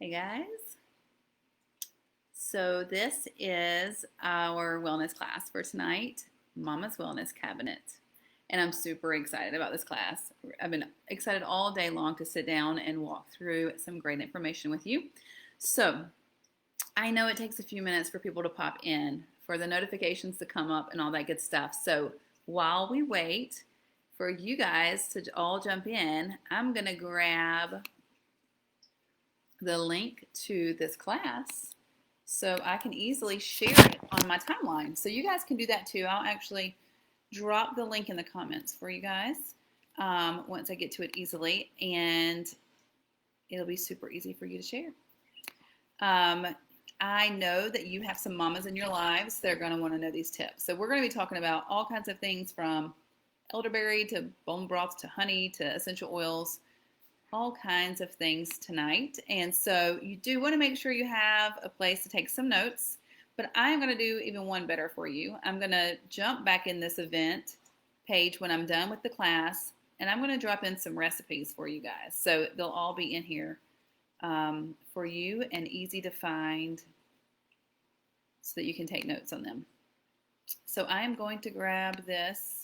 Hey guys. So this is our wellness class for tonight, Mama's Wellness Cabinet. And I'm super excited about this class. I've been excited all day long to sit down and walk through some great information with you. So I know it takes a few minutes for people to pop in, for the notifications to come up and all that good stuff. So while we wait for you guys to all jump in, I'm going to grab the link to this class so I can easily share it on my timeline. So you guys can do that too. I'll actually drop the link in the comments for you guys once I get to it easily, and it'll be super easy for you to share. I know that you have some mamas in your lives that are going to want to know these tips. So we're going to be talking about all kinds of things from elderberry to bone broth to honey to essential oils, all kinds of things tonight. And so you do want to make sure you have a place to take some notes, but I'm going to do even one better for you. I'm going to jump back in this event page when I'm done with the class, and I'm going to drop in some recipes for you guys. So they'll all be in here for you and easy to find so that you can take notes on them. So I am going to grab this.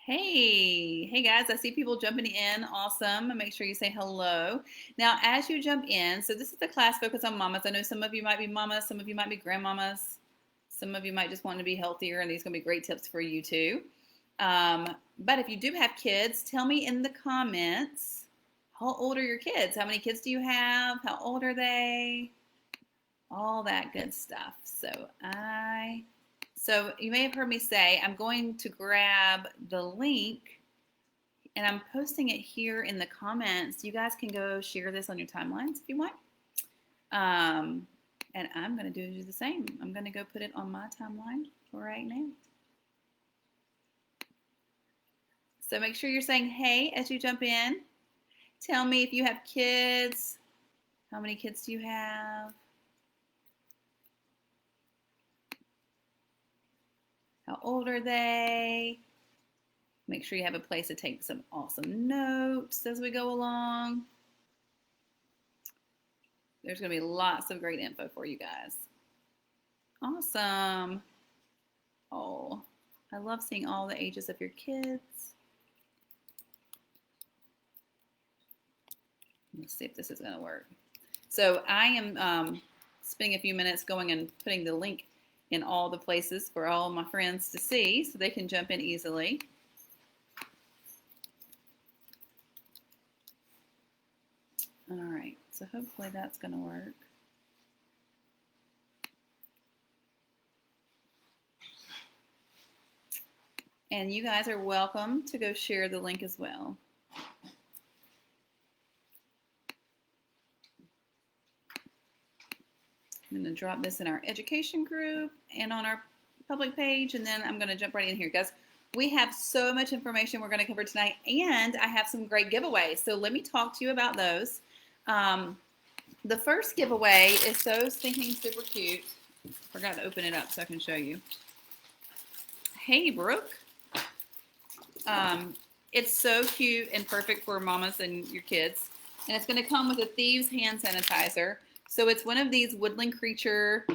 Hey guys, I see people jumping in. Awesome. Make sure you say hello. Now, as you jump in, so this is the class focused on mamas. I know some of you might be mamas, some of you might be grandmamas, some of you might just want to be healthier, and these are going to be great tips for you too. But if you do have kids, tell me in the comments, how old are your kids? How many kids do you have? How old are they? All that good stuff. So you may have heard me say I'm going to grab the link and I'm posting it here in the comments. You guys can go share this on your timelines if you want. And I'm going to do the same. I'm going to go put it on my timeline right now. So make sure you're saying hey as you jump in. Tell me if you have kids. How many kids do you have? How old are they? Make sure you have a place to take some awesome notes as we go along. There's going to be lots of great info for you guys. Awesome. Oh, I love seeing all the ages of your kids. Let's see if this is going to work. So I am spending a few minutes going and putting the link in all the places for all my friends to see so they can jump in easily. All right, so hopefully that's going to work. And you guys are welcome to go share the link as well. I'm going to drop this in our education group and on our public page, and then I'm going to jump right in here. Guys, we have so much information we're going to cover tonight, and I have some great giveaways. So let me talk to you about those. The first giveaway is so stinking super cute. Forgot to open it up so I can show you. Hey, Brooke. It's so cute and perfect for mamas and your kids. And it's going to come with a Thieves hand sanitizer. So it's one of these woodland creature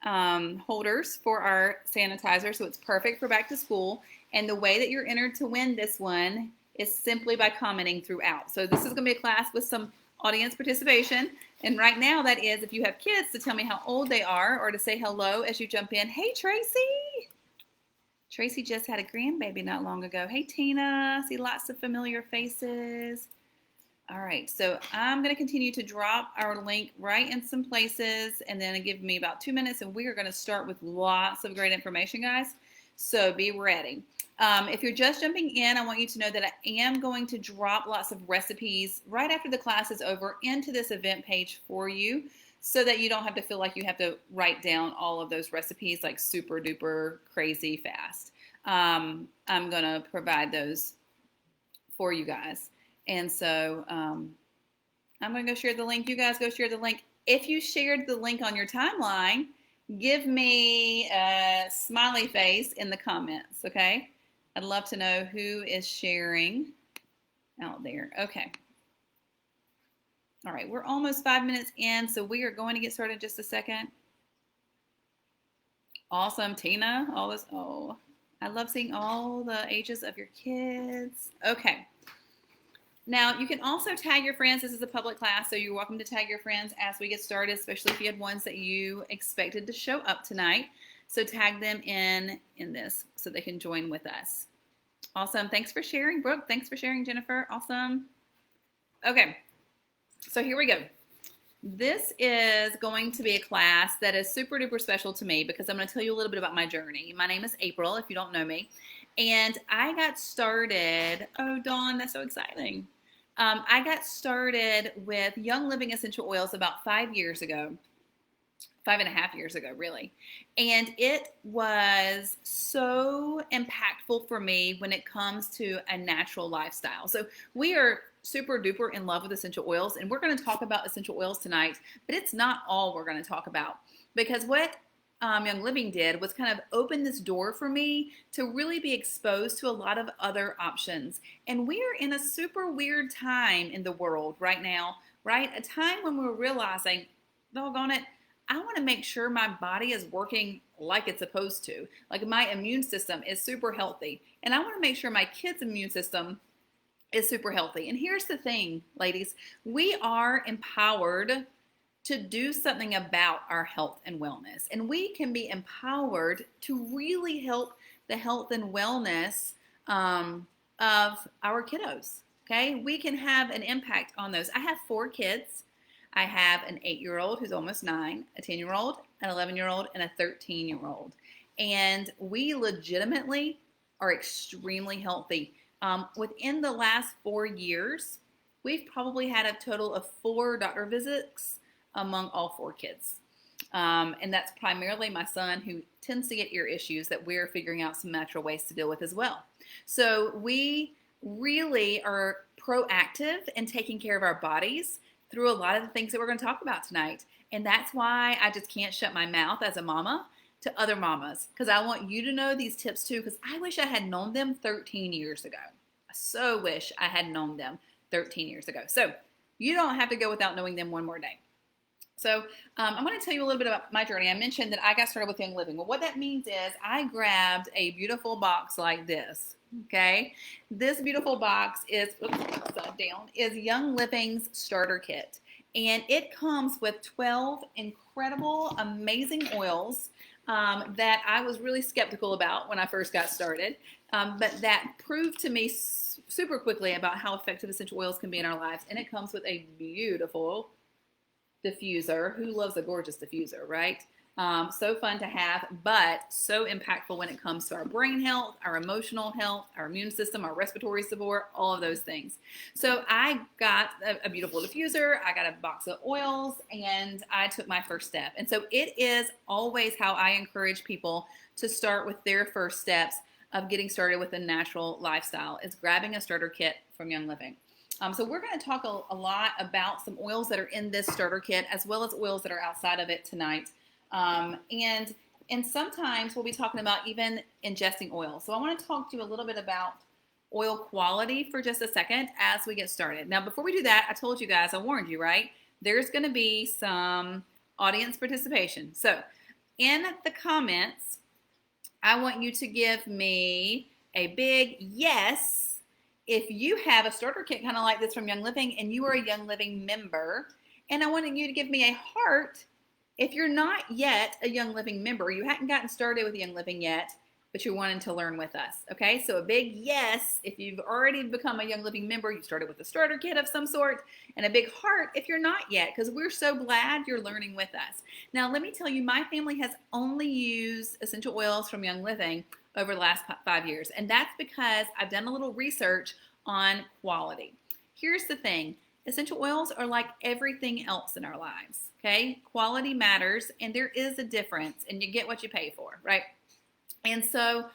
holders for our sanitizer. So it's perfect for back to school. And the way that you're entered to win this one is simply by commenting throughout. So this is going to be a class with some audience participation. And right now that is if you have kids to tell me how old they are or to say hello as you jump in. Hey, Tracy. Tracy just had a grandbaby not long ago. Hey, Tina. See lots of familiar faces. All right, so I'm going to continue to drop our link right in some places, and then give me about 2 minutes, and we are going to start with lots of great information, guys. So be ready. If you're just jumping in, I want you to know that I am going to drop lots of recipes right after the class is over into this event page for you so that you don't have to feel like you have to write down all of those recipes like super duper crazy fast. I'm going to provide those for you guys. And so I'm going to go share the link. You guys go share the link. If you shared the link on your timeline, give me a smiley face in the comments, okay? I'd love to know who is sharing out there. Okay. All right, we're almost 5 minutes in, so we are going to get started in just a second. Awesome, Tina. All this. Oh, I love seeing all the ages of your kids. Okay. Now, you can also tag your friends. This is a public class, so you're welcome to tag your friends as we get started, especially if you had ones that you expected to show up tonight. So tag them in this so they can join with us. Awesome. Thanks for sharing, Brooke. Thanks for sharing, Jennifer. Awesome. Okay. So here we go. This is going to be a class that is super duper special to me because I'm going to tell you a little bit about my journey. My name is April, if you don't know me. And I got started, oh, Dawn, that's so exciting. I got started with Young Living Essential Oils about 5 years ago. 5.5 years ago, really. And it was so impactful for me when it comes to a natural lifestyle. So we are super duper in love with essential oils, and we're going to talk about essential oils tonight, but it's not all we're going to talk about, because what Young Living did was kind of open this door for me to really be exposed to a lot of other options. And we are in a super weird time in the world right now, right? A time when we're realizing, doggone it, I want to make sure my body is working like it's supposed to. Like my immune system is super healthy. And I want to make sure my kids' immune system is super healthy. And here's the thing, ladies, we are empowered to do something about our health and wellness. And we can be empowered to really help the health and wellness of our kiddos. Okay, we can have an impact on those. I have 4 kids. I have an 8-year-old who's almost 9, a 10-year-old, an 11-year-old, and a 13-year-old. And we legitimately are extremely healthy. Within the last 4 years, we've probably had a total of 4 doctor visits among all 4 kids. And that's primarily my son, who tends to get ear issues that we're figuring out some natural ways to deal with as well. So we really are proactive in taking care of our bodies through a lot of the things that we're going to talk about tonight. And that's why I just can't shut my mouth as a mama to other mamas, because I want you to know these tips too, because I wish I had known them 13 years ago. I so wish I had known them 13 years ago. So you don't have to go without knowing them one more day. So I'm going to tell you a little bit about my journey. I mentioned that I got started with Young Living. Well, what that means is I grabbed a beautiful box like this. Okay, this beautiful box is upside down, is Young Living's starter kit, and it comes with 12 incredible, amazing oils that I was really skeptical about when I first got started, but that proved to me super quickly about how effective essential oils can be in our lives. And it comes with a beautiful diffuser. Who loves a gorgeous diffuser, right? So fun to have, but so impactful when it comes to our brain health, our emotional health, our immune system, our respiratory support, all of those things. So I got a beautiful diffuser, I got a box of oils, and I took my first step. And so it is always how I encourage people to start with their first steps of getting started with a natural lifestyle, is grabbing a starter kit from Young Living. So we're going to talk a lot about some oils that are in this starter kit, as well as oils that are outside of it tonight. And sometimes we'll be talking about even ingesting oil. So I want to talk to you a little bit about oil quality for just a second as we get started. Now, before we do that, I told you guys, I warned you, right? There's going to be some audience participation. So in the comments, I want you to give me a big yes if you have a starter kit kind of like this from Young Living and you are a Young Living member. And I want you to give me a heart if you're not yet a Young Living member, you hadn't gotten started with Young Living yet, but you're wanting to learn with us. Okay, so a big yes if you've already become a Young Living member, you started with a starter kit of some sort, and a big heart if you're not yet, because we're so glad you're learning with us. Now, let me tell you, my family has only used essential oils from Young Living over the last 5 years, and that's because I've done a little research on quality. Here's the thing. Essential oils are like everything else in our lives, okay? Quality matters, and there is a difference, and you get what you pay for, right? And so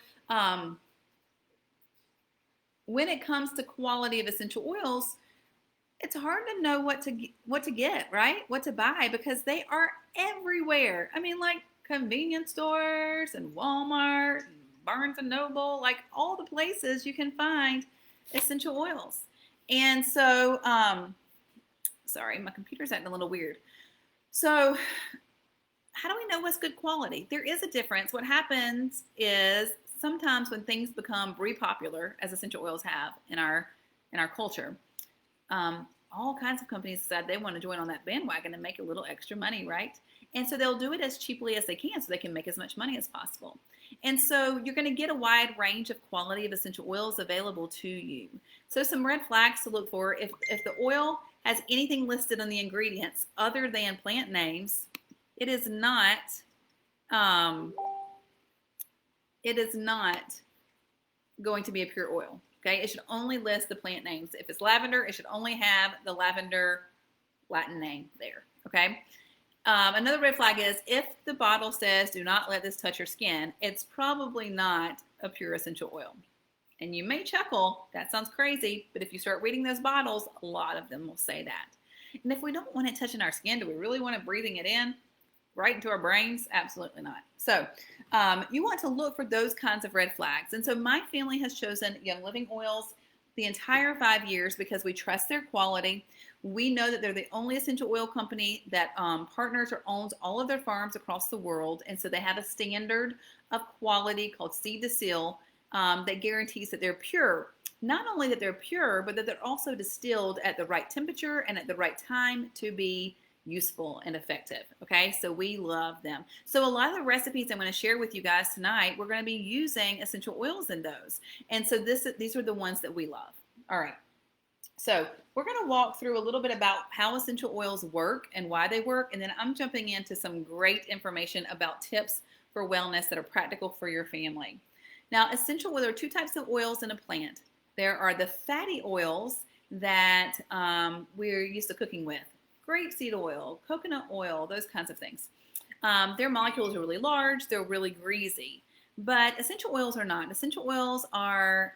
when it comes to quality of essential oils, it's hard to know what to get, right? What to buy, because they are everywhere. I mean, like convenience stores and Walmart and Barnes and Noble, like all the places you can find essential oils. And so Sorry, my computer's acting a little weird. So how do we know what's good quality? There is a difference. What happens is sometimes when things become very popular, as essential oils have in our culture, all kinds of companies decide they want to join on that bandwagon and make a little extra money, right? And so they'll do it as cheaply as they can so they can make as much money as possible. And so you're going to get a wide range of quality of essential oils available to you. So some red flags to look for: if the oil has anything listed on the ingredients other than plant names, it is not going to be a pure oil. Okay, it should only list the plant names. If it's lavender, it should only have the lavender Latin name there. Okay. Another red flag is if the bottle says "do not let this touch your skin," it's probably not a pure essential oil. And you may chuckle, that sounds crazy, but if you start reading those bottles, a lot of them will say that. And if we don't want it touching our skin, do we really want it breathing it in right into our brains? Absolutely not. So you want to look for those kinds of red flags. And so my family has chosen Young Living oils the entire 5 years because we trust their quality. We know that they're the only essential oil company that partners or owns all of their farms across the world. And so they have a standard of quality called seed to seal that guarantees that they're pure. Not only that they're pure, but that they're also distilled at the right temperature and at the right time to be useful and effective. Okay, so we love them. So a lot of the recipes I'm going to share with you guys tonight, we're going to be using essential oils in those. And so these are the ones that we love. All right. So we're going to walk through a little bit about how essential oils work and why they work. And then I'm jumping into some great information about tips for wellness that are practical for your family. Now, essential oil, there are two types of oils in a plant. There are the fatty oils that we're used to cooking with. Grapeseed oil, coconut oil, those kinds of things. Their molecules are really large. They're really greasy. But essential oils are not. Essential oils are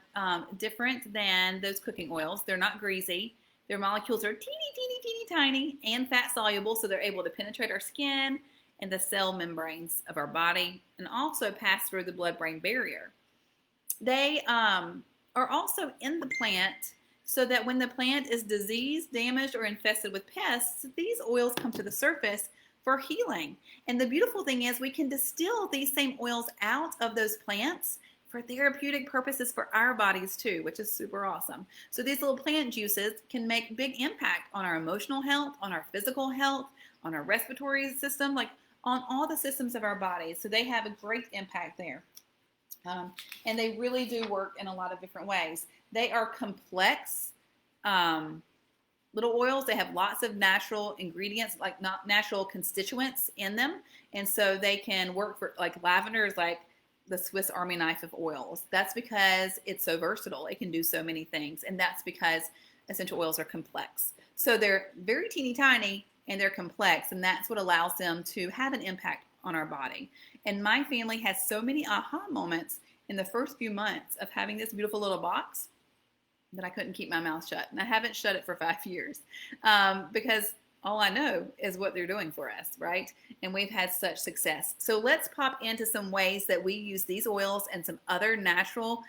different than those cooking oils. They're not greasy. Their molecules are teeny, teeny, teeny, tiny and fat soluble, so they're able to penetrate our skin and the cell membranes of our body and also pass through the blood-brain barrier. They are also in the plant so that when the plant is diseased, damaged, or infested with pests, these oils come to the surface for healing. And the beautiful thing is we can distill these same oils out of those plants for therapeutic purposes for our bodies too, which is super awesome. So these little plant juices can make big impact on our emotional health, on our physical health, on our respiratory system, like on all the systems of our bodies. So they have a great impact there. And they really do work in a lot of different ways. They are complex little oils. They have lots of natural ingredients, like not natural constituents in them. And so they can work for, like lavender is like the Swiss Army knife of oils. That's because it's so versatile. It can do so many things. And that's because essential oils are complex. So they're very teeny tiny and they're complex. And that's what allows them to have an impact on our body. And my family has so many aha moments in the first few months of having this beautiful little box that I couldn't keep my mouth shut. And I haven't shut it for 5 years because all I know is what they're doing for us, right? And we've had such success. So let's pop into some ways that we use these oils and some other natural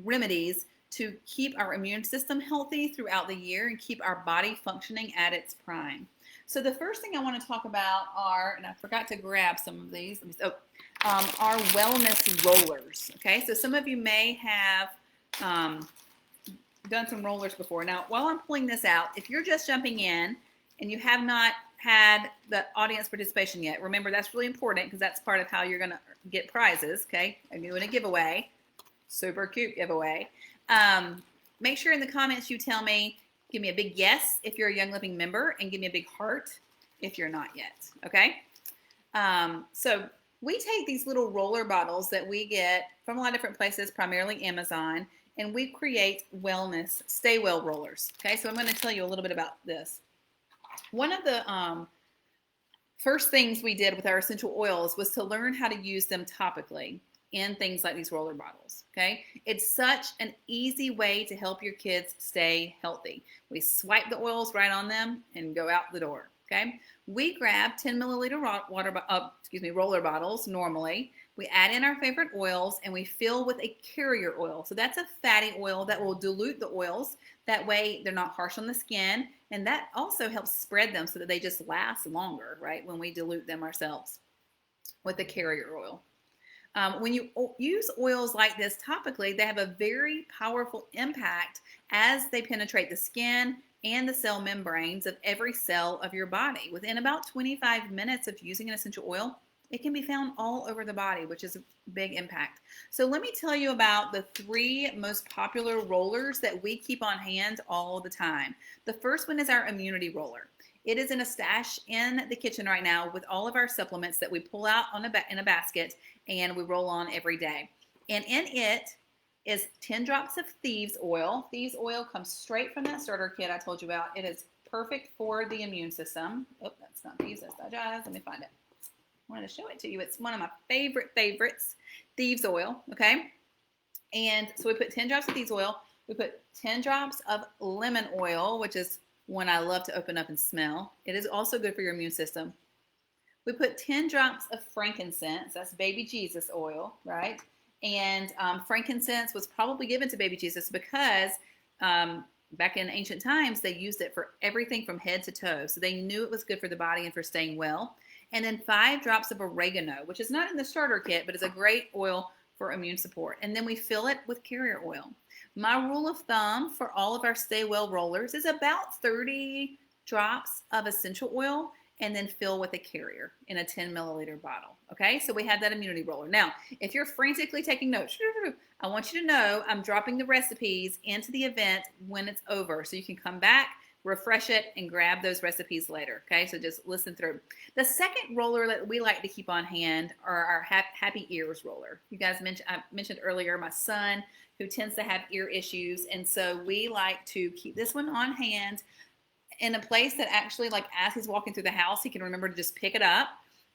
remedies to keep our immune system healthy throughout the year and keep our body functioning at its prime. So the first thing I want to talk about are, and I forgot to grab some of these, are wellness rollers. Okay, so some of you may have done some rollers before. Now, while I'm pulling this out, if you're just jumping in and you have not had the audience participation yet, remember that's really important because that's part of how you're going to get prizes. Okay, I'm doing a giveaway, super cute giveaway. Make sure in the comments you tell me. Give me a big yes if you're a Young Living member, and give me a big heart if you're not yet, okay? So we take these little roller bottles that we get from a lot of different places, primarily Amazon, and we create wellness, stay well rollers, okay? So I'm going to tell you a little bit about this. One of the first things we did with our essential oils was to learn how to use them topically in things like these roller bottles, okay? It's such an easy way to help your kids stay healthy. We swipe the oils right on them and go out the door, okay? We grab 10 milliliter roller bottles normally. We add in our favorite oils and we fill with a carrier oil. So that's a fatty oil that will dilute the oils. That way they're not harsh on the skin. And that also helps spread them so that they just last longer, right? When we dilute them ourselves with the carrier oil. When you use oils like this topically, they have a very powerful impact as they penetrate the skin and the cell membranes of every cell of your body. Within about 25 minutes of using an essential oil, it can be found all over the body, which is a big impact. So let me tell you about the 3 most popular rollers that we keep on hand all the time. The first one is our immunity roller. It is in a stash in the kitchen right now with all of our supplements that we pull out in a basket and we roll on every day. And in it is 10 drops of thieves oil. Thieves oil comes straight from that starter kit I told you about. It is perfect for the immune system. Oh, that's not thieves, that's digest. Let me find it. I wanted to show it to you. It's one of my favorites, thieves oil, okay? And so we put 10 drops of thieves oil. We put 10 drops of lemon oil, which is one I love to open up and smell. It is also good for your immune system. We put 10 drops of frankincense. That's baby Jesus oil, right? And frankincense was probably given to baby Jesus because back in ancient times, they used it for everything from head to toe. So they knew it was good for the body and for staying well. And then 5 drops of oregano, which is not in the starter kit, but is a great oil for immune support. And then we fill it with carrier oil. My rule of thumb for all of our Stay Well rollers is about 30 drops of essential oil and then fill with a carrier in a 10 milliliter bottle. Okay, so we have that immunity roller. Now, if you're frantically taking notes, I want you to know I'm dropping the recipes into the event when it's over. So you can come back, refresh it, and grab those recipes later. Okay, so just listen through. The second roller that we like to keep on hand are our Happy Ears roller. You guys I mentioned earlier my son who tends to have ear issues, and so we like to keep this one on hand in a place that actually, like, as he's walking through the house, he can remember to just pick it up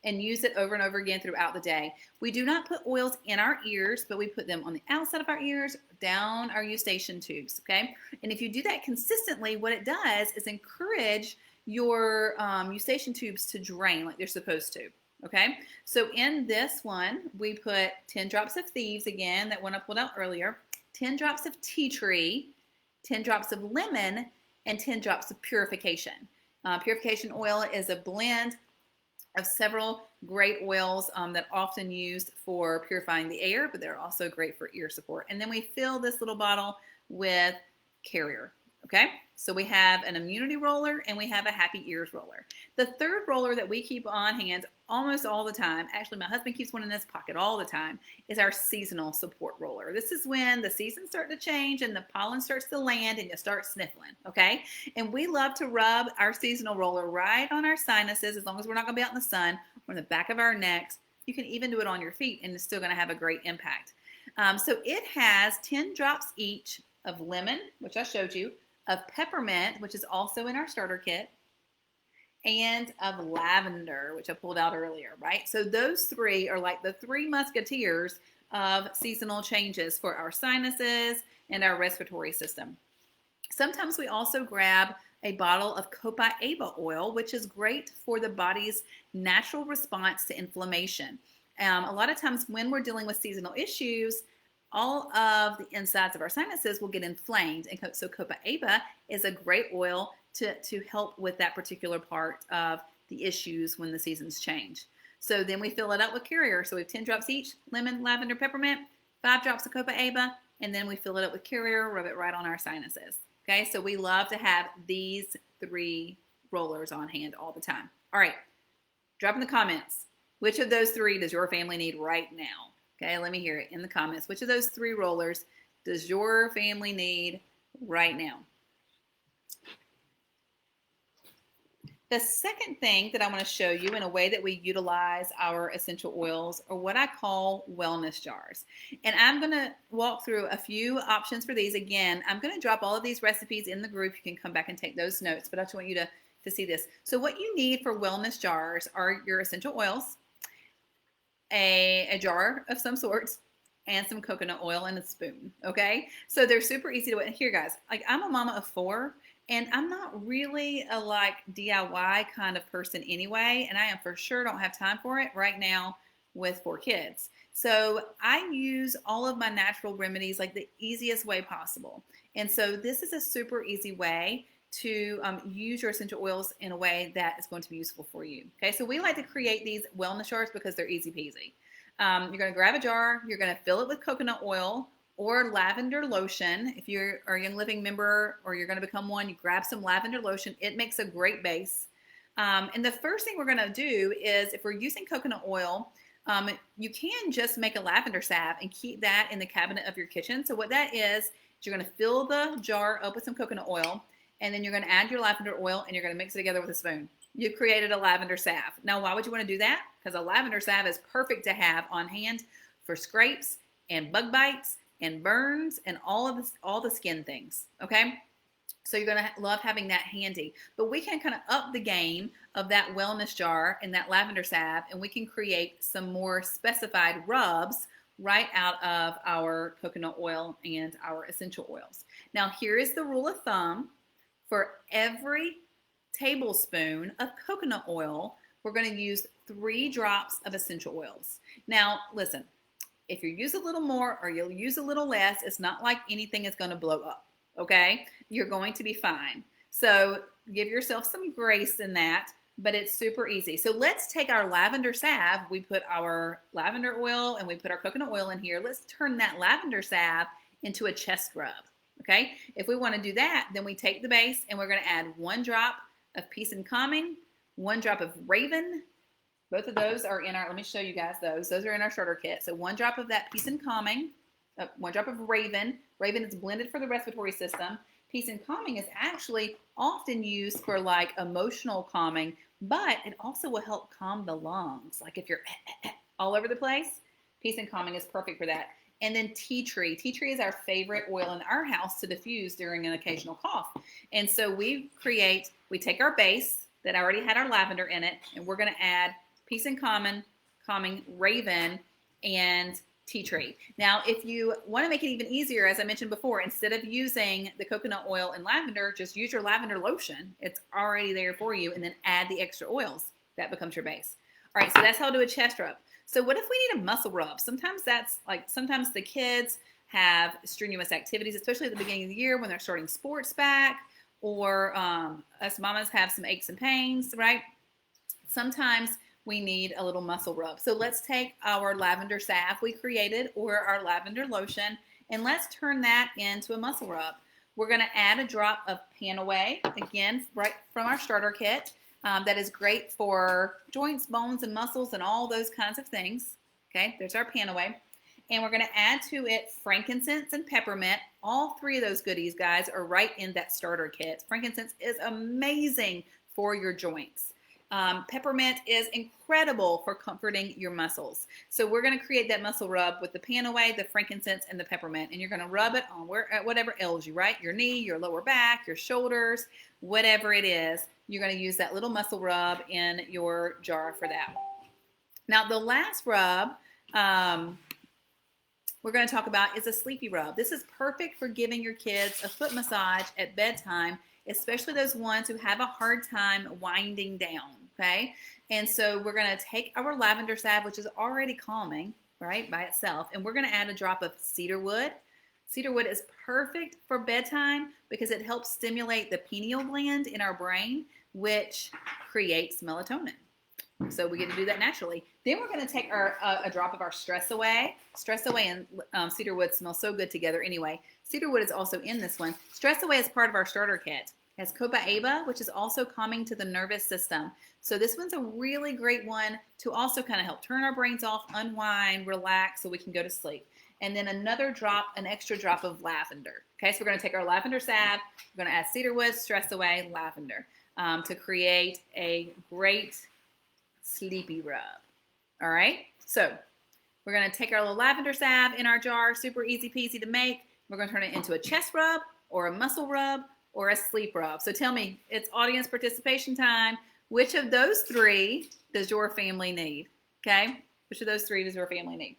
and use it over and over again throughout the day. We do not put oils in our ears, but we put them on the outside of our ears, down our eustachian tubes, okay? And if you do that consistently, what it does is encourage your eustachian tubes to drain like they're supposed to, okay? So in this one, we put 10 drops of thieves, again, that one I pulled out earlier, 10 drops of tea tree, 10 drops of lemon, and 10 drops of purification. Purification oil is a blend of several great oils that are often used for purifying the air, but they're also great for ear support. And then we fill this little bottle with carrier. Okay, so we have an immunity roller and we have a Happy Ears roller. The third roller that we keep on hand almost all the time, actually my husband keeps one in his pocket all the time, is our seasonal support roller. This is when the seasons start to change and the pollen starts to land and you start sniffling, okay? And we love to rub our seasonal roller right on our sinuses, as long as we're not gonna be out in the sun, or in the back of our necks. You can even do it on your feet and it's still gonna have a great impact. So it has 10 drops each of lemon, which I showed you, of peppermint, which is also in our starter kit, and of lavender, which I pulled out earlier, right? So those 3 are like the 3 musketeers of seasonal changes for our sinuses and our respiratory system. Sometimes we also grab a bottle of copaiba oil, which is great for the body's natural response to inflammation. A lot of times when we're dealing with seasonal issues, all of the insides of our sinuses will get inflamed. And so copaiba is a great oil to help with that particular part of the issues when the seasons change. So then we fill it up with carrier. So we have 10 drops each, lemon, lavender, peppermint, 5 drops of copaiba, and then we fill it up with carrier, rub it right on our sinuses. Okay, so we love to have these 3 rollers on hand all the time. All right, drop in the comments. Which of those 3 does your family need right now? Okay, let me hear it in the comments. Which of those 3 rollers does your family need right now? The second thing that I want to show you in a way that we utilize our essential oils are what I call wellness jars. And I'm going to walk through a few options for these. Again, I'm going to drop all of these recipes in the group. You can come back and take those notes, but I just want you to see this. So what you need for wellness jars are your essential oils, a jar of some sorts, and some coconut oil and a spoon, okay? So they're super easy to do. And here, guys, like, I'm a mama of 4, and I'm not really a like DIY kind of person anyway, and I am for sure don't have time for it right now. with 4 kids. So I use all of my natural remedies like the easiest way possible. And so this is a super easy way to use your essential oils in a way that is going to be useful for you. Okay, so we like to create these wellness jars because they're easy peasy. You're going to grab a jar, you're going to fill it with coconut oil or lavender lotion. If you're a Young Living member or you're going to become one, you grab some lavender lotion. It makes a great base. And the first thing we're going to do is, if we're using coconut oil, you can just make a lavender salve and keep that in the cabinet of your kitchen. So what that is you're going to fill the jar up with some coconut oil, and then you're going to add your lavender oil, and you're going to mix it together with a spoon. You've created a lavender salve. Now, why would you want to do that? Because a lavender salve is perfect to have on hand for scrapes and bug bites and burns and all the skin things, okay? So you're going to love having that handy. But we can kind of up the game of that wellness jar and that lavender salve, and we can create some more specified rubs right out of our coconut oil and our essential oils. Now, here is the rule of thumb. For every tablespoon of coconut oil, we're going to use 3 drops of essential oils. Now, listen, if you use a little more or you'll use a little less, it's not like anything is going to blow up, okay? You're going to be fine. So give yourself some grace in that, but it's super easy. So let's take our lavender salve. We put our lavender oil and we put our coconut oil in here. Let's turn that lavender salve into a chest rub, okay? If we want to do that, then we take the base and we're going to add 1 drop of Peace and Calming, 1 drop of Raven. Both of those are in our, let me show you guys those. Those are in our starter kit. So 1 drop of that Peace and Calming, 1 drop of Raven. Raven is blended for the respiratory system. Peace and Calming is actually often used for like emotional calming, but it also will help calm the lungs. Like if you're all over the place, Peace and Calming is perfect for that. And then tea tree. Tea tree is our favorite oil in our house to diffuse during an occasional cough. And so we take our base that already had our lavender in it, and we're going to add Peace and Calming, Raven, and tea tree. Now, if you want to make it even easier, as I mentioned before, instead of using the coconut oil and lavender, just use your lavender lotion. It's already there for you, and then add the extra oils. That becomes your base. All right, so that's how to do a chest rub. So what if we need a muscle rub? Sometimes sometimes the kids have strenuous activities, especially at the beginning of the year when they're starting sports back, or us mamas have some aches and pains, right? Sometimes we need a little muscle rub. So let's take our lavender salve we created or our lavender lotion, and let's turn that into a muscle rub. We're going to add a drop of Panaway, again, right from our starter kit. That is great for joints, bones, and muscles and all those kinds of things. Okay, there's our Panaway. And we're going to add to it frankincense and peppermint. All 3 of those goodies, guys, are right in that starter kit. Frankincense is amazing for your joints. Peppermint is incredible for comforting your muscles. So we're going to create that muscle rub with the Panaway, the frankincense, and the peppermint. And you're going to rub it on whatever ails you, right? Your knee, your lower back, your shoulders, whatever it is. You're going to use that little muscle rub in your jar for that. Now, the last rub we're going to talk about is a sleepy rub. This is perfect for giving your kids a foot massage at bedtime, especially those ones who have a hard time winding down, okay? And so we're going to take our lavender salve, which is already calming, right, by itself, and we're going to add a drop of cedarwood. Cedarwood is perfect for bedtime because it helps stimulate the pineal gland in our brain, which creates melatonin. So we get to do that naturally. Then we're going to take a drop of our Stress Away. Stress Away and cedarwood smell so good together anyway. Cedarwood is also in this one. Stress Away is part of our starter kit. It has copaiba, which is also calming to the nervous system. So this one's a really great one to also kind of help turn our brains off, unwind, relax, so we can go to sleep. And then another drop, an extra drop of lavender. Okay, so we're going to take our lavender salve. We're going to add cedarwood, Stress Away, lavender to create a great sleepy rub. All right, so we're going to take our little lavender salve in our jar, super easy peasy to make. We're going to turn it into a chest rub or a muscle rub or a sleep rub. So tell me, it's audience participation time. Which of those 3 does your family need? Okay, which of those 3 does your family need?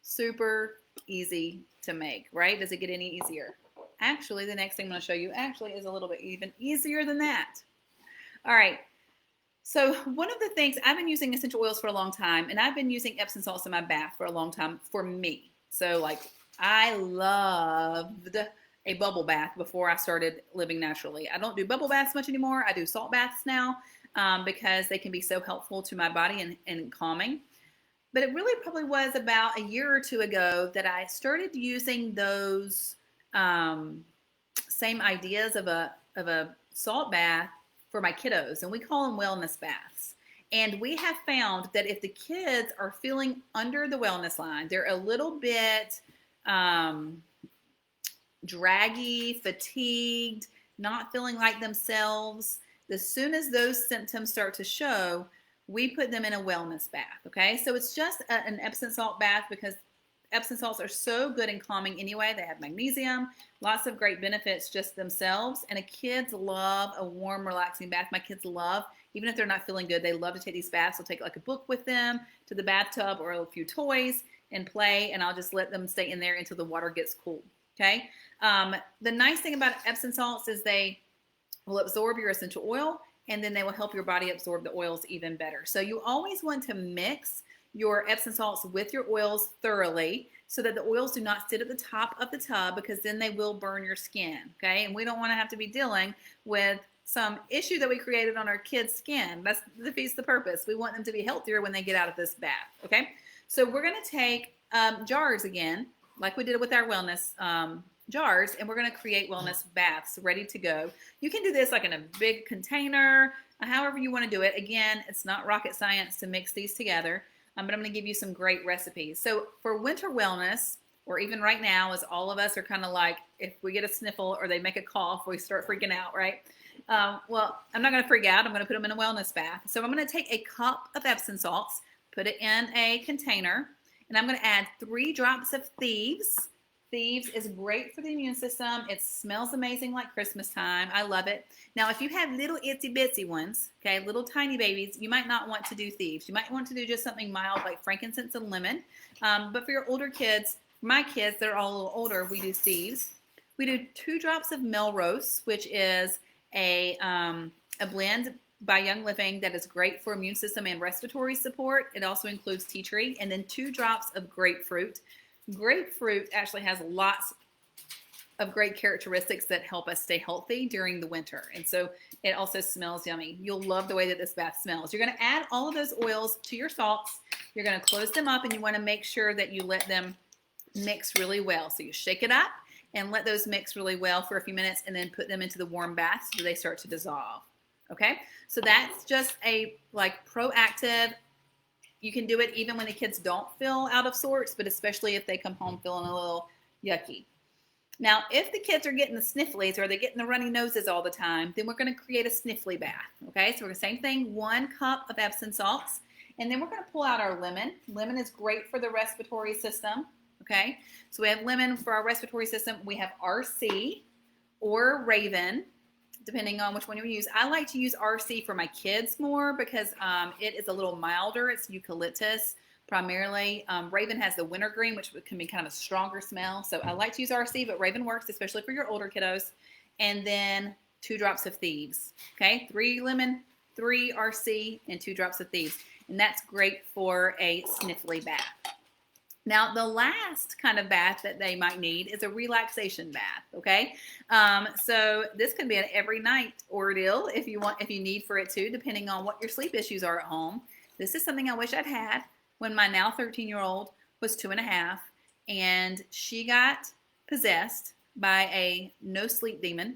Super easy to make, right? Does it get any easier? Actually, the next thing I'm going to show you actually is a little bit even easier than that. All right, So one of the things, I've been using essential oils for a long time, and I've been using Epsom salts in my bath for a long time for me. So like I loved a bubble bath before I started living naturally. I don't do bubble baths much anymore. I do salt baths now because they can be so helpful to my body and calming. But it really probably was about a year or two ago that I started using those same ideas of a salt bath for my kiddos, and we call them wellness baths. And we have found that if the kids are feeling under the wellness line, they're a little bit draggy, fatigued, not feeling like themselves, as soon as those symptoms start to show, we put them in a wellness bath. Okay, so it's just an Epsom salt bath because Epsom salts are so good and calming anyway. They have magnesium, lots of great benefits just themselves. And kids love a warm, relaxing bath. My kids love, even if they're not feeling good, they love to take these baths. They'll take like a book with them to the bathtub or a few toys and play, and I'll just let them stay in there until the water gets cool. Okay. The nice thing about Epsom salts is they will absorb your essential oil, and then they will help your body absorb the oils even better. So you always want to mix your Epsom salts with your oils thoroughly so that the oils do not sit at the top of the tub, because then they will burn your skin. Okay. And we don't want to have to be dealing with some issue that we created on our kids' skin. That defeats the purpose. We want them to be healthier when they get out of this bath. Okay. So we're going to take jars again, like we did with our wellness jars, and we're going to create wellness baths ready to go. You can do this like in a big container, however you want to do it. Again, it's not rocket science to mix these together, but I'm going to give you some great recipes. So for winter wellness, or even right now, as all of us are kind of like, if we get a sniffle or they make a cough, we start freaking out, right? Well, I'm not going to freak out. I'm going to put them in a wellness bath. So I'm going to take a cup of Epsom salts, put it in a container, and I'm going to add 3 drops of Thieves. Thieves is great for the immune system. It smells amazing like Christmas time. I love it. Now, if you have little itsy bitsy ones, okay, little tiny babies, you might not want to do Thieves. You might want to do just something mild like frankincense and lemon. But for your older kids, my kids, they're all a little older, we do Thieves. We do 2 drops of Melrose, which is a blend by Young Living that is great for immune system and respiratory support. It also includes tea tree, and then 2 drops of grapefruit. Grapefruit actually has lots of great characteristics that help us stay healthy during the winter. And so it also smells yummy. You'll love the way that this bath smells. You're going to add all of those oils to your salts. You're going to close them up, and you want to make sure that you let them mix really well. So you shake it up and let those mix really well for a few minutes, and then put them into the warm bath so they start to dissolve. Okay, so that's just a like proactive. You can do it even when the kids don't feel out of sorts, but especially if they come home feeling a little yucky. Now, if the kids are getting the snifflies or they're getting the runny noses all the time, then we're going to create a sniffly bath. Okay, so we're going to same thing, 1 cup of Epsom salts, and then we're going to pull out our lemon. Lemon is great for the respiratory system. Okay, so we have lemon for our respiratory system. We have RC or Raven, depending on which one you use. I like to use RC for my kids more because it is a little milder. It's eucalyptus primarily. Raven has the wintergreen, which can be kind of a stronger smell. So I like to use RC, but Raven works, especially for your older kiddos. And then 2 drops of Thieves. Okay, 3 lemon, 3 RC, and 2 drops of Thieves. And that's great for a sniffly bath. Now, the last kind of bath that they might need is a relaxation bath, okay? So this could be an every night ordeal if you need for it to, depending on what your sleep issues are at home. This is something I wish I'd had when my now 13-year-old was 2.5, and she got possessed by a no sleep demon,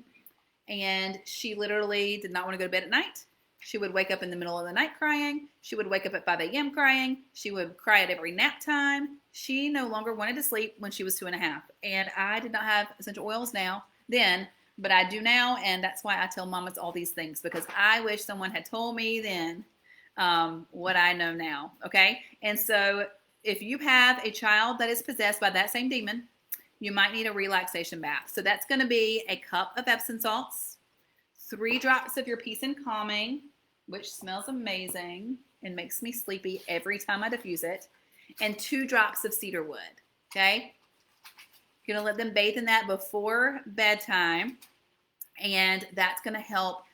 and she literally did not want to go to bed at night. She would wake up in the middle of the night crying. She would wake up at 5 a.m. crying. She would cry at every nap time. She no longer wanted to sleep when she was 2.5. And I did not have essential oils then, but I do now. And that's why I tell mamas all these things, because I wish someone had told me then what I know now. Okay. And so if you have a child that is possessed by that same demon, you might need a relaxation bath. So that's going to be a cup of Epsom salts, 3 drops of your Peace and Calming, which smells amazing and makes me sleepy every time I diffuse it, and 2 drops of cedar wood. Okay, you're gonna let them bathe in that before bedtime, and that's gonna help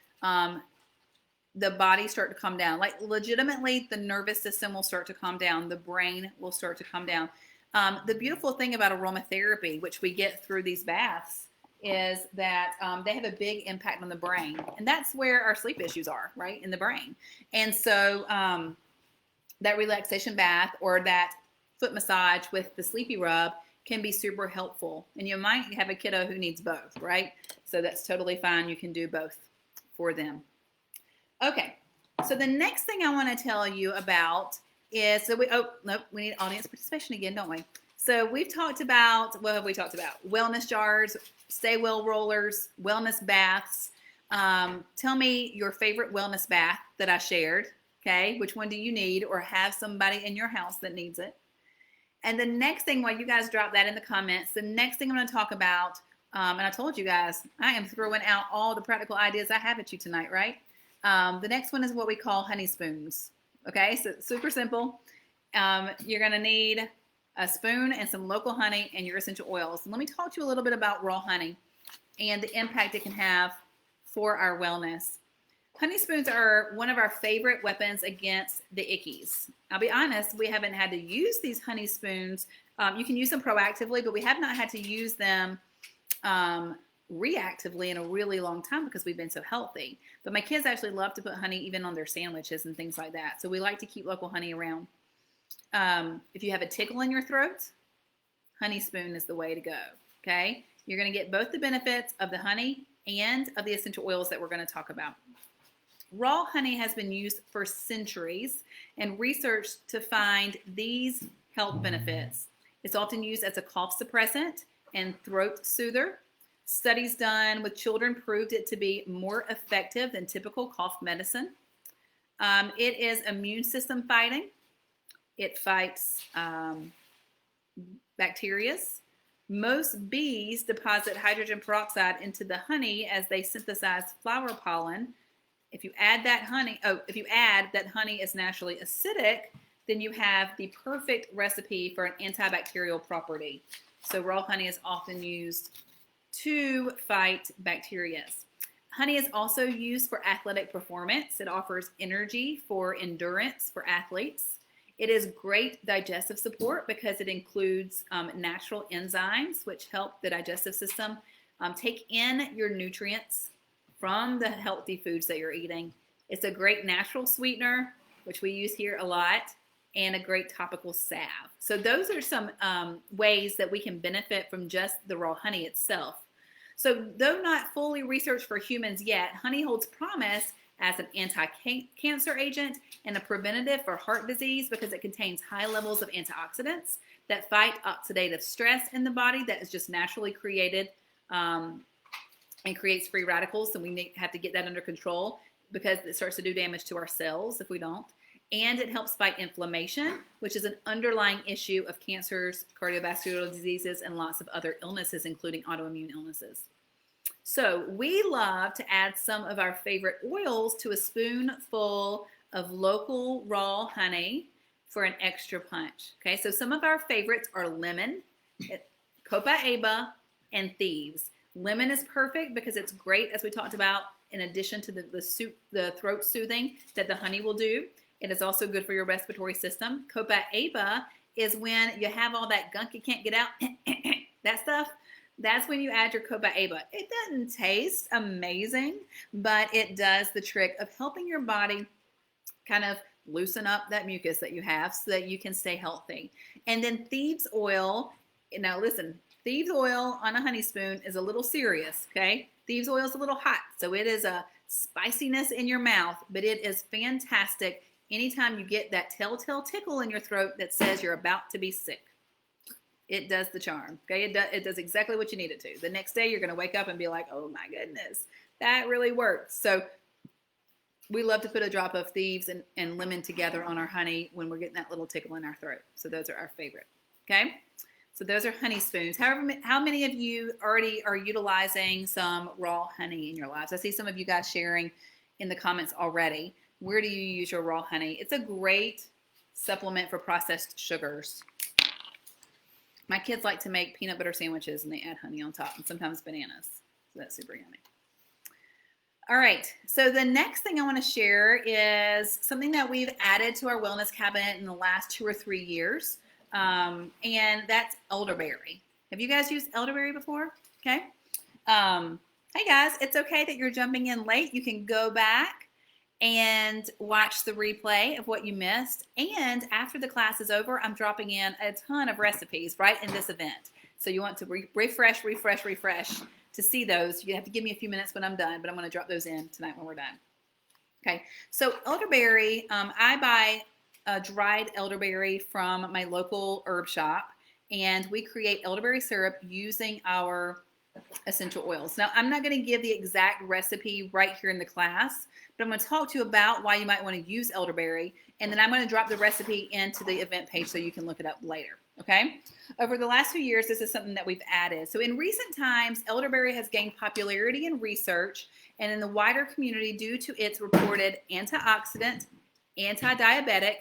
the body start to calm down. Like legitimately, the nervous system will start to calm down. The brain will start to calm down. The beautiful thing about aromatherapy, which we get through these baths, is that they have a big impact on the brain. And that's where our sleep issues are, right? In the brain. And so that relaxation bath or that foot massage with the sleepy rub can be super helpful. And you might have a kiddo who needs both, right? So that's totally fine. You can do both for them. Okay, so the next thing I want to tell you about is, we need audience participation again, don't we? So we've talked about, what have we talked about? Wellness jars, stay well rollers, wellness baths. Tell me your favorite wellness bath that I shared, okay? Which one do you need or have somebody in your house that needs it? And the next thing, while you guys drop that in the comments, the next thing I'm going to talk about, and I told you guys, I am throwing out all the practical ideas I have at you tonight, right? The next one is what we call honey spoons. Okay, so super simple. You're going to need a spoon and some local honey and your essential oils. And let me talk to you a little bit about raw honey and the impact it can have for our wellness. Honey spoons are one of our favorite weapons against the ickies. I'll be honest, we haven't had to use these honey spoons. You can use them proactively, but we have not had to use them reactively in a really long time because we've been so healthy. But my kids actually love to put honey even on their sandwiches and things like that. So we like to keep local honey around. If you have a tickle in your throat, honey spoon is the way to go. Okay, you're going to get both the benefits of the honey and of the essential oils that we're going to talk about. Raw honey has been used for centuries and researched to find these health benefits. It's often used as a cough suppressant and throat soother. Studies done with children proved it to be more effective than typical cough medicine. It is immune system fighting. It fights bacteria. Most bees deposit hydrogen peroxide into the honey as they synthesize flower pollen. If you add that honey is naturally acidic, then you have the perfect recipe for an antibacterial property. So raw honey is often used to fight bacteria. Honey is also used for athletic performance. It offers energy for endurance for athletes. It is great digestive support because it includes natural enzymes which help the digestive system take in your nutrients from the healthy foods that you're eating. It's a great natural sweetener, which we use here a lot, and a great topical salve. So those are some ways that we can benefit from just the raw honey itself. So though not fully researched for humans yet, honey holds promise as an anti-cancer agent and a preventative for heart disease because it contains high levels of antioxidants that fight oxidative stress in the body that is just naturally created and creates free radicals. So we have to get that under control because it starts to do damage to our cells if we don't. And it helps fight inflammation, which is an underlying issue of cancers, cardiovascular diseases, and lots of other illnesses, including autoimmune illnesses. So we love to add some of our favorite oils to a spoonful of local raw honey for an extra punch. Okay, so some of our favorites are lemon, copaiba, and thieves. Lemon is perfect because it's great, as we talked about, in addition to the throat soothing that the honey will do. It is also good for your respiratory system. Copaiba is when you have all that gunk you can't get out, that stuff. That's when you add your copaiba. It doesn't taste amazing, but it does the trick of helping your body kind of loosen up that mucus that you have so that you can stay healthy. And then thieves oil. Now listen, thieves oil on a honey spoon is a little serious, okay? Thieves oil is a little hot, so it is a spiciness in your mouth, but it is fantastic anytime you get that telltale tickle in your throat that says you're about to be sick. It does the charm, okay? It does exactly what you need it to. The next day, you're going to wake up and be like, oh my goodness, that really works. So we love to put a drop of thieves and lemon together on our honey when we're getting that little tickle in our throat. So those are our favorite, okay? So those are honey spoons. However, how many of you already are utilizing some raw honey in your lives? I see some of you guys sharing in the comments already. Where do you use your raw honey? It's a great supplement for processed sugars. My kids like to make peanut butter sandwiches and they add honey on top and sometimes bananas. So that's super yummy. All right, so the next thing I want to share is something that we've added to our wellness cabinet in the last 2 or 3 years, and that's elderberry. Have you guys used elderberry before? Okay. Hey guys, it's okay that you're jumping in late. You can go back and watch the replay of what you missed. And after the class is over, I'm dropping in a ton of recipes right in this event. So you want to refresh to see those. You have to give me a few minutes when I'm done, but I'm going to drop those in tonight when we're done. Okay, so elderberry, I buy dried elderberry from my local herb shop, and we create elderberry syrup using our essential oils. Now, I'm not going to give the exact recipe right here in the class, but I'm going to talk to you about why you might want to use elderberry, and then I'm going to drop the recipe into the event page so you can look it up later, okay? Over the last few years, this is something that we've added. So in recent times, elderberry has gained popularity in research and in the wider community due to its reported antioxidant, anti-diabetic,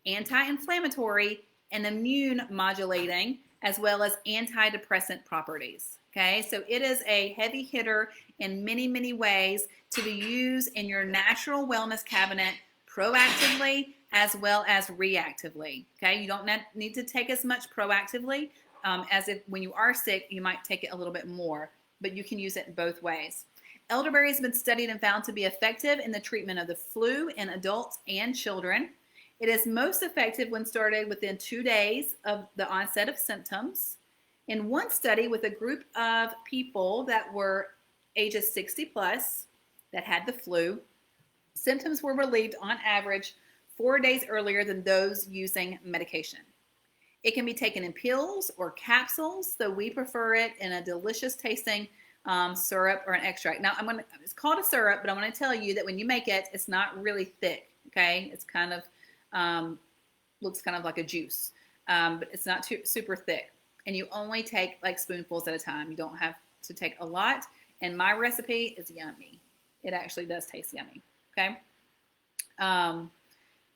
anti-inflammatory, and immune modulating, as well as antidepressant properties. Okay, so it is a heavy hitter in many, many ways to be used in your natural wellness cabinet proactively as well as reactively. Okay, you don't need to take as much proactively as if when you are sick, you might take it a little bit more, but you can use it in both ways. Elderberry has been studied and found to be effective in the treatment of the flu in adults and children. It is most effective when started within 2 days of the onset of symptoms. In one study with a group of people that were ages 60 plus that had the flu, symptoms were relieved on average 4 days earlier than those using medication. It can be taken in pills or capsules, though we prefer it in a delicious tasting syrup or an extract. Now, it's called a syrup, but I'm going to tell you that when you make it, it's not really thick, okay? It's kind of, looks kind of like a juice, but it's not super thick. And you only take like spoonfuls at a time. You don't have to take a lot. And my recipe is yummy. It actually does taste yummy, okay?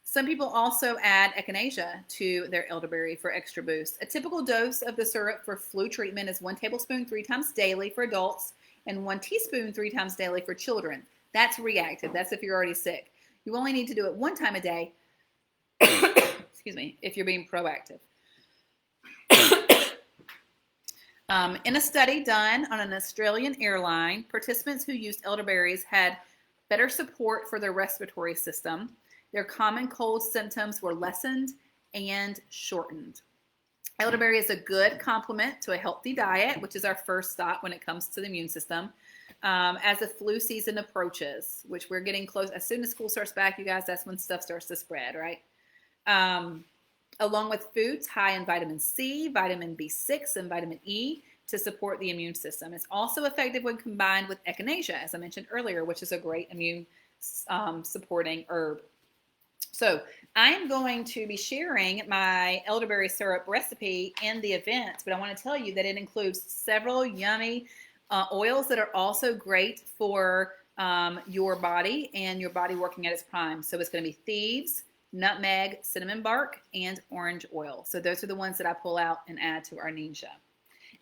Some people also add echinacea to their elderberry for extra boost. A typical dose of the syrup for flu treatment is 1 tablespoon 3 times daily for adults and 1 teaspoon 3 times daily for children. That's reactive. That's if you're already sick. You only need to do it 1 time a day, excuse me, if you're being proactive. In a study done on an Australian airline, participants who used elderberries had better support for their respiratory system. Their common cold symptoms were lessened and shortened. Elderberry is a good complement to a healthy diet, which is our first stop when it comes to the immune system, as the flu season approaches, which we're getting close. As soon as school starts back, you guys, that's when stuff starts to spread, right? Along with foods high in vitamin C, vitamin B6, and vitamin E to support the immune system. It's also effective when combined with echinacea, as I mentioned earlier, which is a great immune supporting herb. So I am going to be sharing my elderberry syrup recipe in the event, but I want to tell you that it includes several yummy oils that are also great for your body and your body working at its prime. So it's going to be thieves, nutmeg, cinnamon bark, and orange oil. So those are the ones that I pull out and add to our ninja.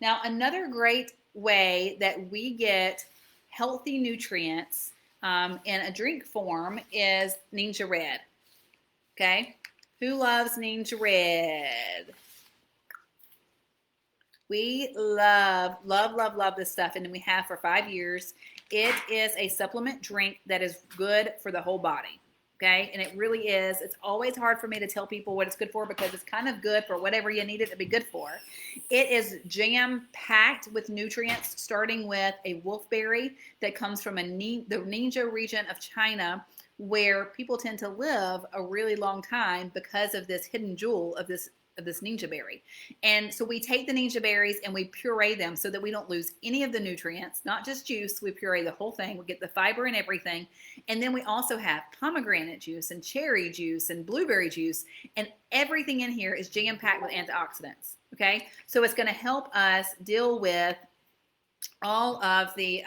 Now, another great way that we get healthy nutrients in a drink form is Ninja Red. Okay? Who loves Ninja Red? We love this stuff, and we have for 5 years. It is a supplement drink that is good for the whole body. Okay, and it really is. It's always hard for me to tell people what it's good for because it's kind of good for whatever you need it to be good for. It is jam-packed with nutrients, starting with a wolfberry that comes from the Ninja region of China, where people tend to live a really long time because of this hidden jewel of this ninja berry. And so we take the ninja berries and we puree them so that we don't lose any of the nutrients, not just juice. We puree the whole thing. We get the fiber and everything. And then we also have pomegranate juice and cherry juice and blueberry juice, and everything in here is jam-packed with antioxidants. Okay, so it's going to help us deal with all of the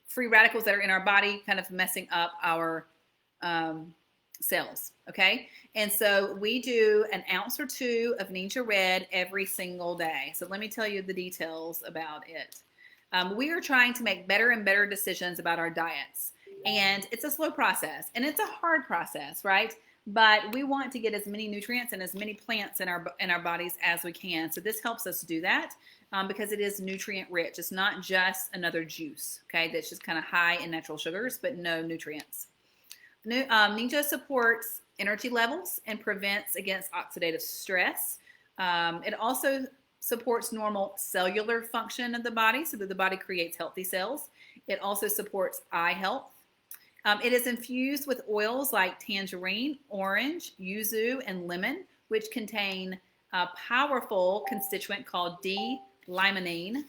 free radicals that are in our body, kind of messing up our cells. Okay, and so we do an ounce or 2 of Ninja Red every single day. So let me tell you the details about it. We are trying to make better and better decisions about our diets. And it's a slow process and it's a hard process, right? But we want to get as many nutrients and as many plants in our bodies as we can. So this helps us do that because it is nutrient rich. It's not just another juice, okay, that's just kind of high in natural sugars, but no nutrients. Ninja supports energy levels and prevents against oxidative stress. It also supports normal cellular function of the body so that the body creates healthy cells. It also supports eye health. It is infused with oils like tangerine, orange, yuzu, and lemon, which contain a powerful constituent called D-limonene.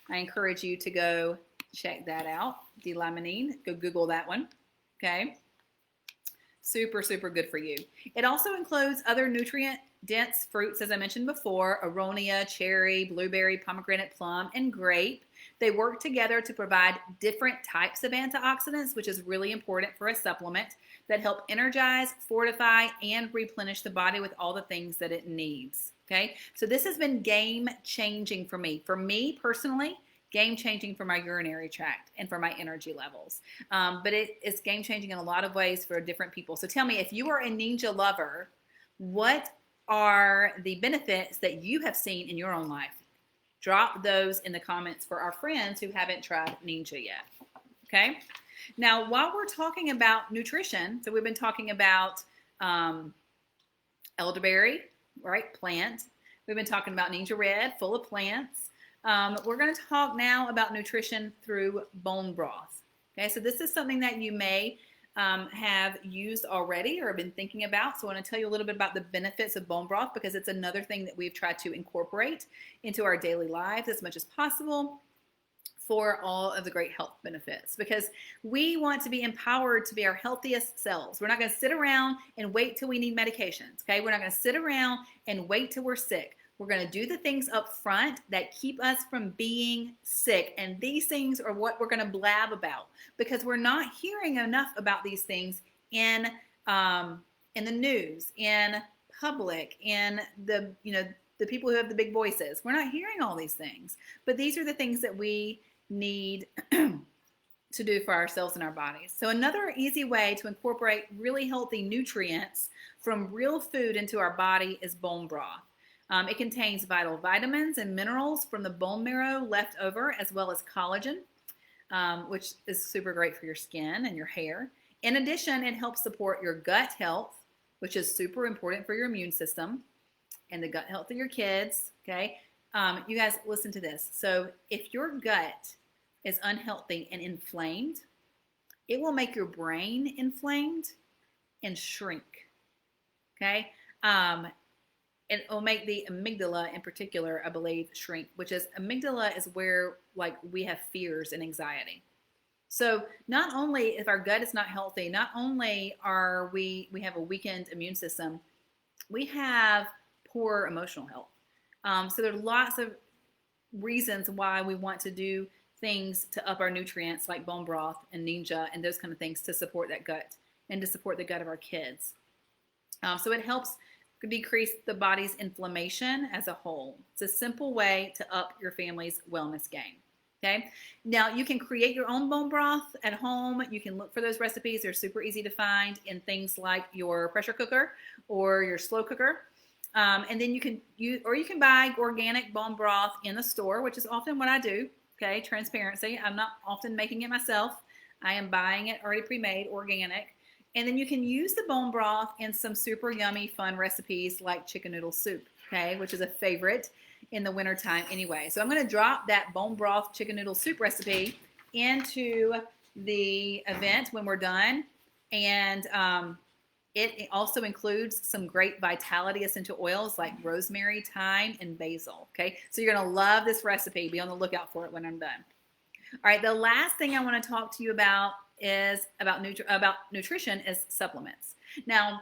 I encourage you to go check that out, D-limonene. Go Google that one, okay? Super, super good for you. It also includes other nutrient-dense fruits, as I mentioned before, aronia, cherry, blueberry, pomegranate, plum, and grape. They work together to provide different types of antioxidants, which is really important for a supplement that help energize, fortify, and replenish the body with all the things that it needs. Okay, so this has been game-changing for me. For me personally, game-changing for my urinary tract and for my energy levels. But it's game-changing in a lot of ways for different people. So tell me, if you are a Ninja lover, what are the benefits that you have seen in your own life? Drop those in the comments for our friends who haven't tried Ninja yet. Okay? Now, while we're talking about nutrition, so we've been talking about elderberry, right? Plant. We've been talking about Ninja Red, full of plants. We're going to talk now about nutrition through bone broth. Okay, so this is something that you may have used already or been thinking about. So I want to tell you a little bit about the benefits of bone broth because it's another thing that we've tried to incorporate into our daily lives as much as possible for all of the great health benefits because we want to be empowered to be our healthiest selves. We're not going to sit around and wait till we need medications, okay? We're not going to sit around and wait till we're sick. We're going to do the things up front that keep us from being sick. And these things are what we're going to blab about because we're not hearing enough about these things in the news, in public, in the people who have the big voices. We're not hearing all these things. But these are the things that we need to do for ourselves and our bodies. So another easy way to incorporate really healthy nutrients from real food into our body is bone broth. It contains vital vitamins and minerals from the bone marrow left over, as well as collagen, which is super great for your skin and your hair. In addition, it helps support your gut health, which is super important for your immune system and the gut health of your kids, okay? You guys, listen to this. So if your gut is unhealthy and inflamed, it will make your brain inflamed and shrink, okay? It will make the amygdala in particular, I believe, shrink, which is amygdala is where like we have fears and anxiety. So not only if our gut is not healthy, not only are we have a weakened immune system, we have poor emotional health. So there's lots of reasons why we want to do things to up our nutrients like bone broth and Ninja and those kind of things to support that gut and to support the gut of our kids. So it helps decrease the body's inflammation as a whole. It's a simple way to up your family's wellness game. Okay. Now you can create your own bone broth at home. You can look for those recipes. They're super easy to find in things like your pressure cooker or your slow cooker. And then you can buy organic bone broth in the store, which is often what I do. Okay. Transparency. I'm not often making it myself. I am buying it already pre-made, organic. And then you can use the bone broth in some super yummy, fun recipes like chicken noodle soup, okay, which is a favorite in the wintertime anyway. So I'm going to drop that bone broth chicken noodle soup recipe into the event when we're done. And it also includes some great vitality essential oils like rosemary, thyme, and basil, okay? So you're going to love this recipe. Be on the lookout for it when I'm done. All right, the last thing I want to talk to you about is about nutrition is supplements. Now,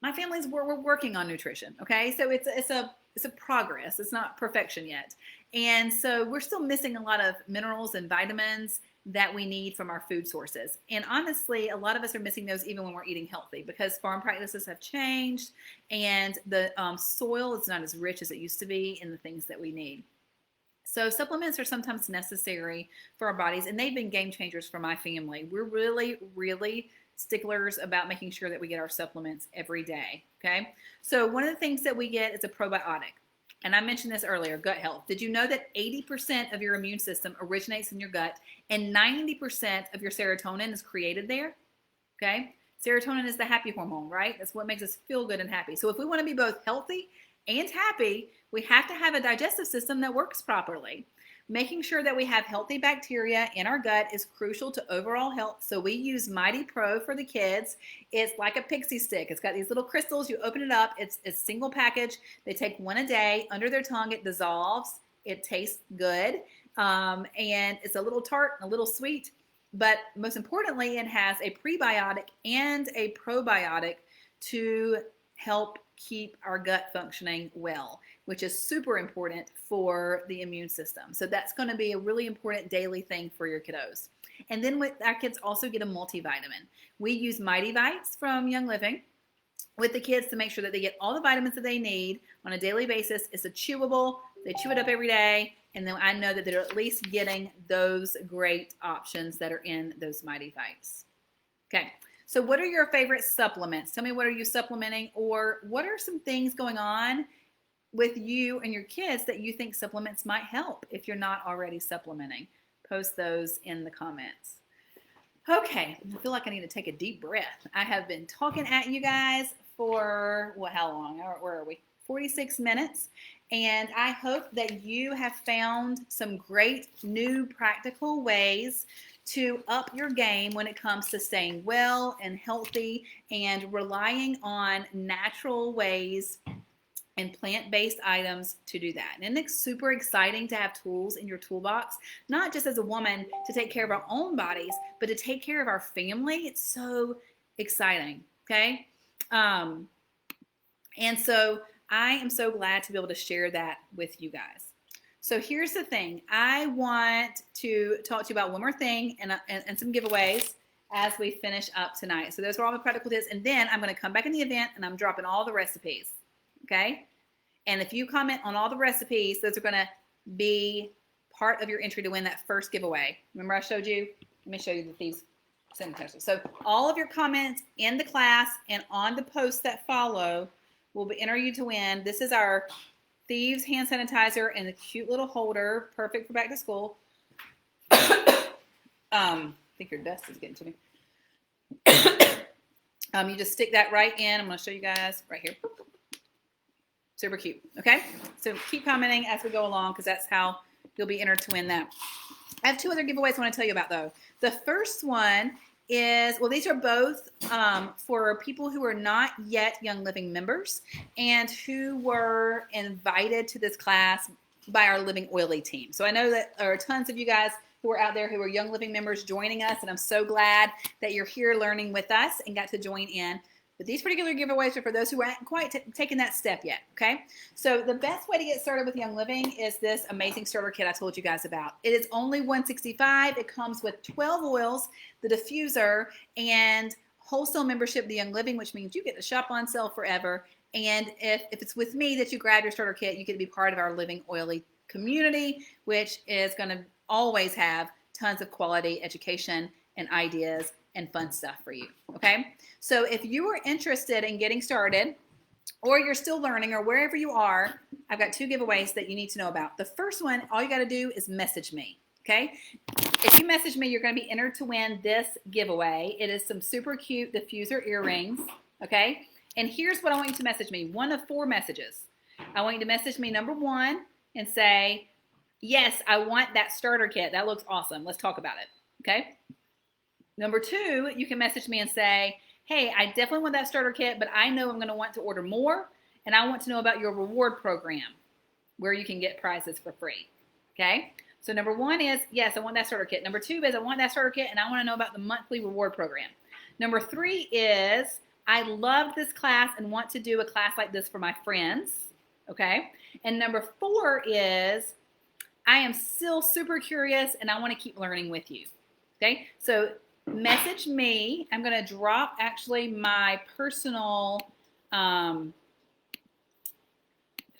my family's we're working on nutrition, okay? So it's a progress. It's not perfection yet. And so we're still missing a lot of minerals and vitamins that we need from our food sources. And honestly, a lot of us are missing those even when we're eating healthy because farm practices have changed and the soil is not as rich as it used to be in the things that we need. So supplements are sometimes necessary for our bodies, and they've been game changers for my family. We're really, really sticklers about making sure that we get our supplements every day, okay? So one of the things that we get is a probiotic. And I mentioned this earlier, gut health. Did you know that 80% of your immune system originates in your gut and 90% of your serotonin is created there? Okay? Serotonin is the happy hormone, right? That's what makes us feel good and happy. So if we want to be both healthy and happy, we have to have a digestive system that works properly. Making sure that we have healthy bacteria in our gut is crucial to overall health. So we use Mighty Pro for the kids. It's like a pixie stick. It's got these little crystals. You open it up. It's a single package. They take one a day. Under their tongue, it dissolves. It tastes good. And it's a little tart, a little sweet. But most importantly, it has a prebiotic and a probiotic to help keep our gut functioning well, which is super important for the immune system. So that's going to be a really important daily thing for your kiddos. And then our kids also get a multivitamin. We use Mighty Vites from Young Living with the kids to make sure that they get all the vitamins that they need on a daily basis. It's a chewable. They chew it up every day. And then I know that they're at least getting those great options that are in those Mighty Vites. Okay. So what are your favorite supplements? Tell me, what are you supplementing, or what are some things going on with you and your kids that you think supplements might help if you're not already supplementing? Post those in the comments. Okay, I feel like I need to take a deep breath. I have been talking at you guys for, how long? Where are we? 46 minutes. And I hope that you have found some great new practical ways to up your game when it comes to staying well and healthy and relying on natural ways and plant-based items to do that. And it's super exciting to have tools in your toolbox, not just as a woman to take care of our own bodies, but to take care of our family. It's so exciting, okay? And so I am so glad to be able to share that with you guys. So here's the thing. I want to talk to you about one more thing and some giveaways as we finish up tonight. So those are all my practical tips. And then I'm going to come back in the event and I'm dropping all the recipes. Okay? And if you comment on all the recipes, those are going to be part of your entry to win that first giveaway. Remember I showed you? Let me show you the thieves sanitizer. So all of your comments in the class and on the posts that follow will enter you to win. This is our Thieves hand sanitizer in a cute little holder, perfect for back to school. I think your dust is getting to me. You just stick that right in. I'm going to show you guys right here. Super cute. Okay, so keep commenting as we go along because that's how you'll be entered to win that. I have two other giveaways I want to tell you about though. The first one is, well, these are both for people who are not yet Young Living members and who were invited to this class by our Living Oily team. So I know that there are tons of you guys who are out there who are Young Living members joining us, and I'm so glad that you're here learning with us and got to join in. But these particular giveaways are for those who haven't quite taken that step yet, okay? So the best way to get started with Young Living is this amazing starter kit I told you guys about. It is only $165. It comes with 12 oils, the diffuser, and wholesale membership to Young Living, which means you get to shop on sale forever. And if it's with me that you grab your starter kit, you get to be part of our Living Oily community, which is going to always have tons of quality education and ideas and fun stuff for you, okay? So if you are interested in getting started, or you're still learning, or wherever you are, I've got two giveaways that you need to know about. The first one, all you got to do is message me, okay? If you message me, you're going to be entered to win this giveaway. It is some super cute diffuser earrings, okay? And here's what I want you to message me. One of 4 messages. I want you to message me number 1 and say, yes, I want that starter kit. That looks awesome. Let's talk about it, okay? Number 2, you can message me and say, hey, I definitely want that starter kit, but I know I'm going to want to order more, and I want to know about your reward program where you can get prizes for free, okay? So number 1 is, yes, I want that starter kit. Number 2 is, I want that starter kit, and I want to know about the monthly reward program. Number 3 is, I love this class and want to do a class like this for my friends, okay? And number 4 is, I am still super curious, and I want to keep learning with you, okay? So message me. I'm going to drop actually my personal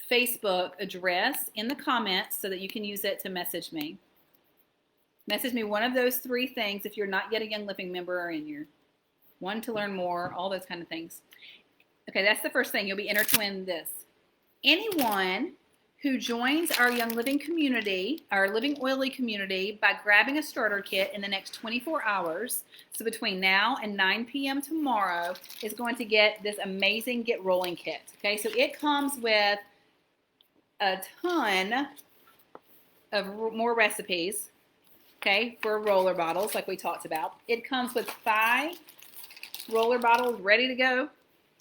Facebook address in the comments so that you can use it to message me. Message me one of those 3 things if you're not yet a Young Living member and you're wanting to learn more, all those kind of things. Okay, that's the first thing. You'll be entered to win this. Anyone who joins our Young Living community, our Living Oily community, by grabbing a starter kit in the next 24 hours, so between now and 9 p.m. tomorrow, is going to get this amazing Get Rolling kit. Okay, so it comes with a ton of more recipes, okay, for roller bottles like we talked about. It comes with 5 roller bottles ready to go,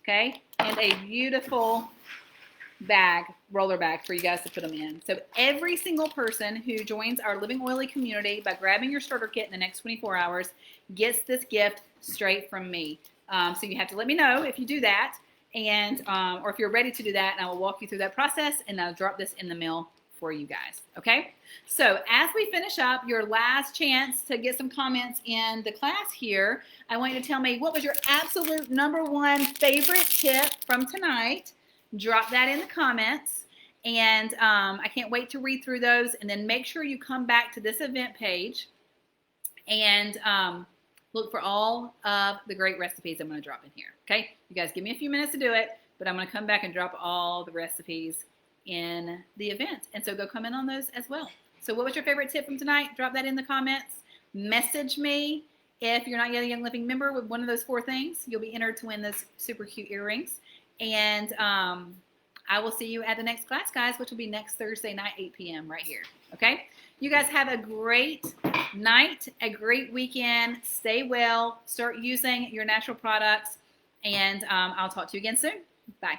okay, and a beautiful bag, roller bag for you guys to put them in. So every single person who joins our Living Oily community by grabbing your starter kit in the next 24 hours gets this gift straight from me. So you have to let me know if you do that, and or if you're ready to do that, and I will walk you through that process, and I'll drop this in the mail for you guys. Okay, so as we finish up, your last chance to get some comments in the class here, I want you to tell me what was your absolute #1 favorite tip from tonight. Drop that in the comments, and I can't wait to read through those. And then make sure you come back to this event page and look for all of the great recipes I'm going to drop in here. Okay, you guys give me a few minutes to do it, but I'm going to come back and drop all the recipes in the event, and so go comment on those as well. So what was your favorite tip from tonight? Drop that in the comments. Message me if you're not yet a Young Living member with one of those 4 things. You'll be entered to win those super cute earrings. And I will see you at the next class, guys, which will be next Thursday night, 8 p.m. right here. Okay? You guys have a great night, a great weekend. Stay well. Start using your natural products. And I'll talk to you again soon. Bye.